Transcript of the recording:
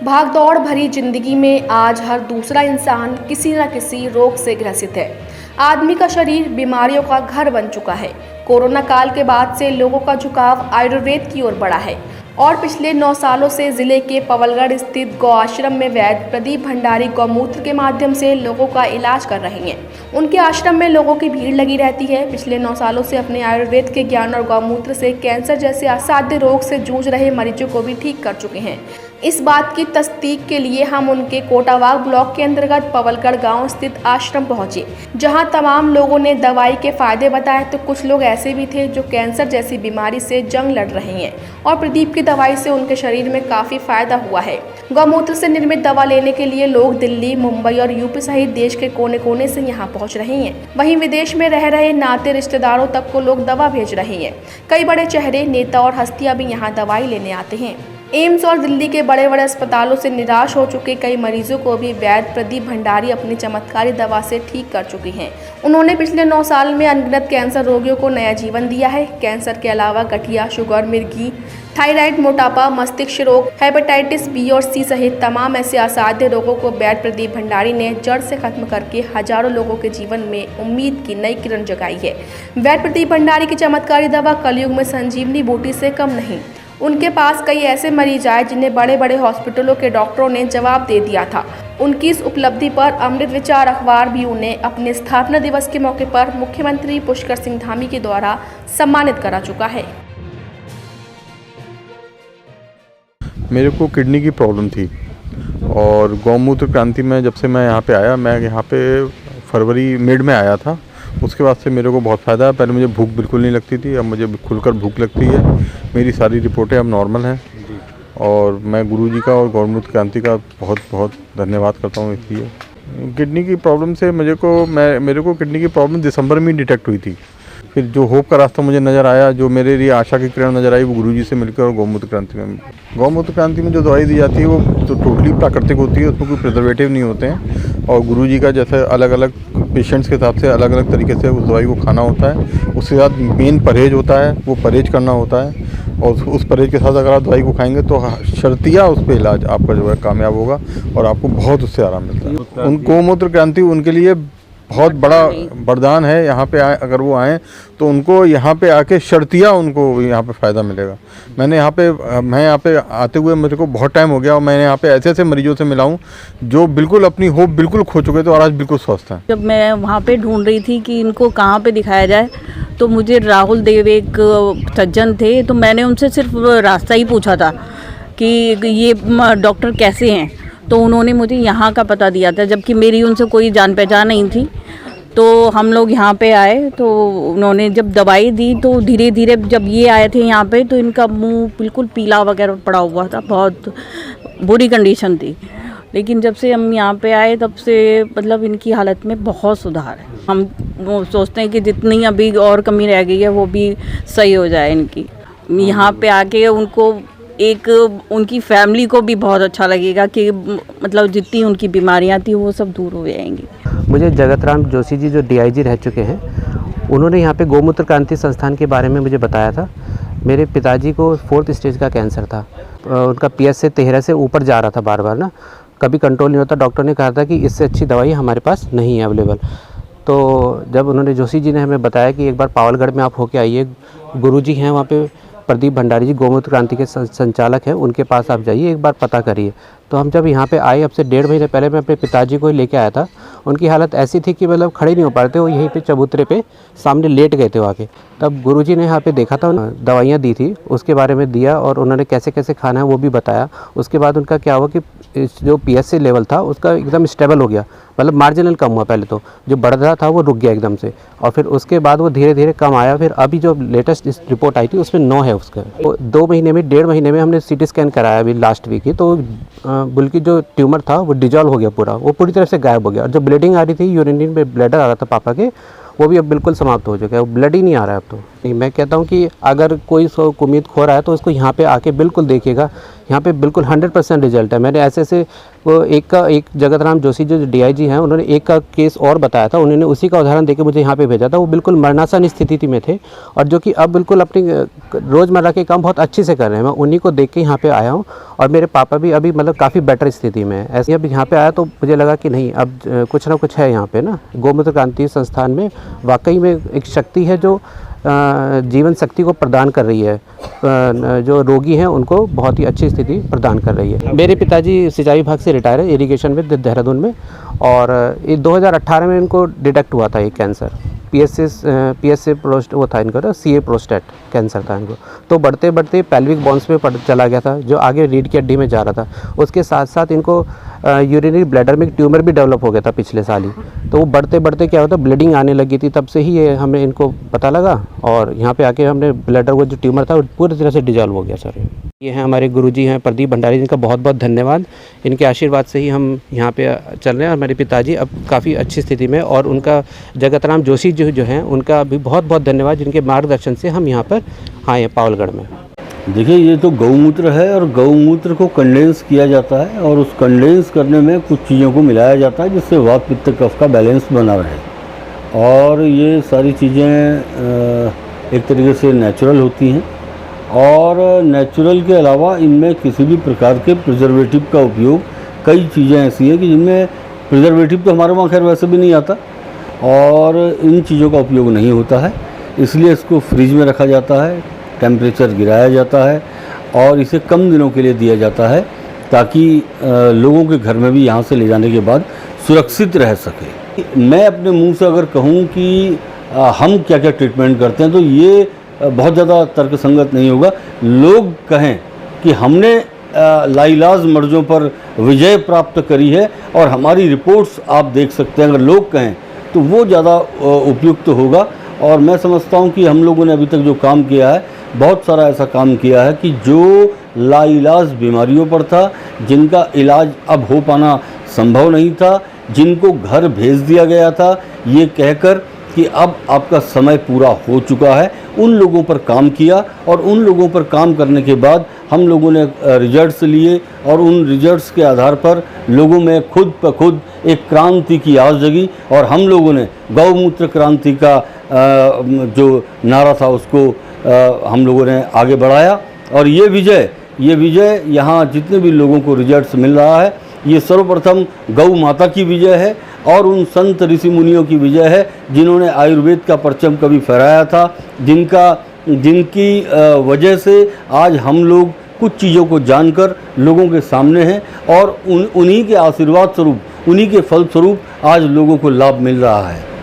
भागदौड़ भरी जिंदगी में आज हर दूसरा इंसान किसी न किसी रोग से ग्रसित है। आदमी का शरीर बीमारियों का घर बन चुका है। कोरोना काल के बाद से लोगों का झुकाव आयुर्वेद की ओर बढ़ा है और पिछले 9 सालों से जिले के पवलगढ़ स्थित गौ आश्रम में वैद्य प्रदीप भंडारी गौमूत्र के माध्यम से लोगों का इलाज कर रहे हैं। उनके आश्रम में लोगों की भीड़ लगी रहती है। पिछले 9 सालों से अपने आयुर्वेद के ज्ञान और गौमूत्र से कैंसर जैसे असाध्य रोग से जूझ रहे मरीजों को भी ठीक कर चुके हैं। इस बात की तस्दीक के लिए हम उनके कोटावाग ब्लॉक के अंतर्गत पवलगढ़ गांव स्थित आश्रम पहुंचे, जहां तमाम लोगों ने दवाई के फायदे बताए तो कुछ लोग ऐसे भी थे जो कैंसर जैसी बीमारी से जंग लड़ रहे हैं और प्रदीप की दवाई से उनके शरीर में काफी फायदा हुआ है। गौमूत्र से निर्मित दवा लेने के लिए लोग दिल्ली, मुंबई और यूपी सहित देश के कोने कोने से यहाँ पहुँच रहे हैं। वहीं विदेश में रह रहे नाते रिश्तेदारों तक को लोग दवा भेज रहे हैं। कई बड़े चेहरे, नेता और हस्तियां भी यहाँ दवाई लेने आते हैं। एम्स और दिल्ली के बड़े बड़े अस्पतालों से निराश हो चुके कई मरीजों को भी वैद्य प्रदीप भंडारी अपनी चमत्कारी दवा से ठीक कर चुके हैं। उन्होंने पिछले 9 साल में अनगिनत कैंसर रोगियों को नया जीवन दिया है। कैंसर के अलावा गठिया, शुगर, मिर्गी, थायराइड, मोटापा, मस्तिष्क रोग, हेपेटाइटिस बी और सी सहित तमाम ऐसे असाध्य रोगों को वैद्य प्रदीप भंडारी ने जड़ से खत्म करके हजारों लोगों के जीवन में उम्मीद की नई किरण जगाई है। वैद्य प्रदीप भंडारी की चमत्कारी दवा कलयुग में संजीवनी बूटी से कम नहीं। उनके पास कई ऐसे मरीज आए जिन्हें बड़े बड़े हॉस्पिटलों के डॉक्टरों ने जवाब दे दिया था। उनकी इस उपलब्धि पर अमृत विचार अखबार भी उन्हें अपने स्थापना दिवस के मौके पर मुख्यमंत्री पुष्कर सिंह धामी के द्वारा सम्मानित करा चुका है। मेरे को किडनी की प्रॉब्लम थी और गौमूत्र क्रांति में जब से मैं यहाँ पे आया, मैं यहाँ पे फरवरी मिड में आया था, उसके बाद से मेरे को बहुत फ़ायदा है। पहले मुझे भूख बिल्कुल नहीं लगती थी, अब मुझे खुलकर भूख लगती है। मेरी सारी रिपोर्टें अब नॉर्मल हैं और मैं गुरुजी का और गौमूत्र क्रांति का बहुत बहुत धन्यवाद करता हूँ। इसलिए किडनी की प्रॉब्लम से मेरे को किडनी की प्रॉब्लम दिसंबर में डिटेक्ट हुई थी। फिर जो होप का रास्ता मुझे नज़र आया, जो मेरे लिए आशा की किरण नज़र आई, वो गुरुजी से मिलकर और गौमूत्र क्रांति में। गौमूत्र क्रांति में जो दवाई दी जाती है वो तो टोटली प्राकृतिक होती है, उसमें कोई प्रिजर्वेटिव नहीं होते हैं और गुरुजी का जैसे अलग अलग पेशेंट्स के हिसाब से अलग अलग तरीके से उस दवाई को खाना होता है। उसके साथ मेन परहेज होता है, वो परहेज करना होता है और उस परहेज के साथ अगर आप दवाई को खाएंगे तो शर्तिया उस पर इलाज आपका जो है कामयाब होगा और आपको बहुत उससे आराम मिलता है। उन गौमूत्र क्रांति उनके लिए बहुत बड़ा वरदान है। यहाँ पे आए, अगर वो आएँ तो उनको यहाँ पे आके शर्तिया उनको यहाँ पे फ़ायदा मिलेगा। मैं यहाँ पे आते हुए मेरे को बहुत टाइम हो गया और मैंने यहाँ पे ऐसे ऐसे मरीजों से मिला हूँ जो बिल्कुल अपनी होप बिल्कुल खो चुके थे और आज बिल्कुल स्वस्थ हैं। जब मैं वहाँ पे ढूंढ रही थी कि इनको कहाँ पे दिखाया जाए तो मुझे राहुल देव एक सज्जन थे, तो मैंने उनसे सिर्फ रास्ता ही पूछा था कि ये डॉक्टर कैसे हैं, तो उन्होंने मुझे यहाँ का पता दिया था, जबकि मेरी उनसे कोई जान पहचान नहीं थी। तो हम लोग यहाँ पे आए तो उन्होंने जब दवाई दी तो धीरे धीरे जब ये आए थे यहाँ पे तो इनका मुंह बिल्कुल पीला वगैरह पड़ा हुआ था, बहुत बुरी कंडीशन थी। लेकिन जब से हम यहाँ पे आए तब से मतलब इनकी हालत में बहुत सुधार है। हम वो सोचते हैं कि जितनी अभी और कमी रह गई है वो भी सही हो जाए इनकी। यहाँ पे आके उनको उनकी फैमिली को भी बहुत अच्छा लगेगा कि मतलब जितनी उनकी बीमारियां थी वो सब दूर हो जाएंगी। मुझे जगत राम जोशी जी जो DIG रह चुके हैं, उन्होंने यहाँ पे गौमूत्र क्रांति संस्थान के बारे में मुझे बताया था। मेरे पिताजी को 4th स्टेज का कैंसर था, उनका PS से 13 से ऊपर जा रहा था बार बार ना, कभी कंट्रोल नहीं होता। डॉक्टर ने कहा था कि इससे अच्छी दवाई हमारे पास नहीं है अवेलेबल। तो जब उन्होंने जोशी जी ने हमें बताया कि एक बार पावलगढ़ में आप होके आइए, गुरुजी हैं वहाँ पे प्रदीप भंडारी जी गौमूत्र क्रांति के संचालक हैं, उनके पास आप जाइए, एक बार पता करिए। तो हम जब यहाँ पे आए, अब से 1.5 महीने पहले मैं अपने पिताजी को ही लेके आया था। उनकी हालत ऐसी थी कि मतलब खड़े नहीं हो पा रहे थे, वो यहीं पे चबूतरे पे सामने लेट गए थे आके। तब गुरुजी ने यहाँ पे देखा था, दवाइयाँ दी थी, उसके बारे में दिया और उन्होंने कैसे कैसे खाना है वो भी बताया। उसके बाद उनका क्या हुआ कि जो PSC लेवल था उसका एकदम स्टेबल हो गया, मतलब मार्जिनल कम हुआ। पहले तो जो बढ़ रहा था वो रुक गया एकदम से और फिर उसके बाद वो धीरे धीरे कम आया। फिर अभी जो लेटेस्ट रिपोर्ट आई थी उसमें 9 है उसका। 2 महीने में 1.5 महीने में हमने CT स्कैन कराया अभी लास्ट वीक ही, तो बल्कि जो ट्यूमर था वो डिजॉल्व हो गया पूरा, वो पूरी तरह से गायब हो गया। और जो ब्लीडिंग आ रही थी, यूरिन में ब्लैडर आ रहा था पापा के, वो भी अब बिल्कुल समाप्त हो चुका है, वो ब्लड ही नहीं आ रहा है अब तो। नहीं, मैं कहता हूँ कि अगर कोई उम्मीद खो रहा है तो इसको यहाँ पे आके बिल्कुल देखिएगा। यहाँ पे बिल्कुल 100% रिजल्ट है। मैंने ऐसे वो एक जगत राम जोशी जो DIG हैं, उन्होंने एक का केस और बताया था, उन्होंने उसी का उदाहरण देके मुझे यहाँ पे भेजा था। वो बिल्कुल मरणासन स्थिति में थे और जो कि अब बिल्कुल अपनी रोज़मर्रा के काम बहुत अच्छे से कर रहे हैं। मैं उन्हीं को देख के यहाँ पे आया हूँ और मेरे पापा भी अभी मतलब काफ़ी बेटर स्थिति में है। ऐसे अब यहाँ पे आया तो मुझे लगा कि नहीं, अब कुछ ना कुछ है यहाँ पे ना। गौमूत्र क्रांति संस्थान में वाकई में एक शक्ति है जो जीवन शक्ति को प्रदान कर रही है। जो रोगी हैं उनको बहुत ही अच्छी स्थिति प्रदान कर रही है। मेरे पिताजी सिंचाई विभाग से रिटायर है, इरिगेशन में देहरादून में, और 2018 में इनको डिटेक्ट हुआ था ये कैंसर। PSA प्रोस्ट वो था इनको ना, CA प्रोस्टेट कैंसर था इनको। तो बढ़ते बढ़ते पेल्विक बोन्स में चला गया था, जो आगे रीढ़ की हड्डी में जा रहा था। उसके साथ साथ इनको यूरिनरी ब्लैडर में ट्यूमर भी डेवलप हो गया था पिछले साल ही। तो वो बढ़ते बढ़ते क्या होता, ब्लीडिंग आने लगी थी। तब से ही ये हमें इनको पता लगा और यहाँ पे आके हमने ब्लैडर वो जो ट्यूमर था वो पूरी तरह से डिजॉल्व हो गया सर। ये हैं हमारे गुरुजी हैं प्रदीप भंडारी, जिनका बहुत बहुत धन्यवाद। इनके आशीर्वाद से ही हम यहाँ पे चल रहे हैं और मेरे पिताजी अब काफ़ी अच्छी स्थिति में, और उनका जगत राम जोशी जो हैं उनका भी बहुत बहुत धन्यवाद, जिनके मार्गदर्शन से हम यहाँ पर आए हैं पावलगढ़ में। देखिए, ये तो गौमूत्र है और गौमूत्र को कंडेंस किया जाता है और उस कंडेंस करने में कुछ चीज़ों को मिलाया जाता है जिससे वात पित्त कफ का बैलेंस बना रहे। और ये सारी चीज़ें एक तरीके से नेचुरल होती हैं और नेचुरल के अलावा इनमें किसी भी प्रकार के प्रिजर्वेटिव का उपयोग, कई चीज़ें ऐसी हैं कि जिनमें प्रिजर्वेटिव तो हमारे वहाँ खैर वैसे भी नहीं आता और इन चीज़ों का उपयोग नहीं होता है। इसलिए इसको फ्रिज में रखा जाता है, टेम्परेचर गिराया जाता है और इसे कम दिनों के लिए दिया जाता है ताकि लोगों के घर में भी यहाँ से ले जाने के बाद सुरक्षित रह सके। मैं अपने मुंह से अगर कहूँ कि हम क्या क्या ट्रीटमेंट करते हैं तो ये बहुत ज़्यादा तर्कसंगत नहीं होगा। लोग कहें कि हमने लाइलाज मर्जों पर विजय प्राप्त करी है और हमारी रिपोर्ट्स आप देख सकते हैं, अगर लोग कहें तो वो ज़्यादा उपयुक्त होगा। और मैं समझता हूँ कि हम लोगों ने अभी तक जो काम किया है, बहुत सारा ऐसा काम किया है कि जो लाइलाज बीमारियों पर था, जिनका इलाज अब हो पाना संभव नहीं था, जिनको घर भेज दिया गया था ये कहकर कि अब आपका समय पूरा हो चुका है, उन लोगों पर काम किया। और उन लोगों पर काम करने के बाद हम लोगों ने रिजल्ट्स लिए और उन रिजल्ट्स के आधार पर लोगों में खुद ब खुद एक क्रांति की आस जगी और हम लोगों ने गौमूत्र क्रांति का जो नारा था उसको हम लोगों ने आगे बढ़ाया। और ये विजय यहाँ जितने भी लोगों को रिजल्ट्स मिल रहा है, ये सर्वप्रथम गौ माता की विजय है और उन संत ऋषि मुनियों की विजय है जिन्होंने आयुर्वेद का परचम कभी फहराया था, जिनकी वजह से आज हम लोग कुछ चीज़ों को जानकर लोगों के सामने हैं और उन्हीं के आशीर्वाद स्वरूप, उन्हीं के फल स्वरूप आज लोगों को लाभ मिल रहा है।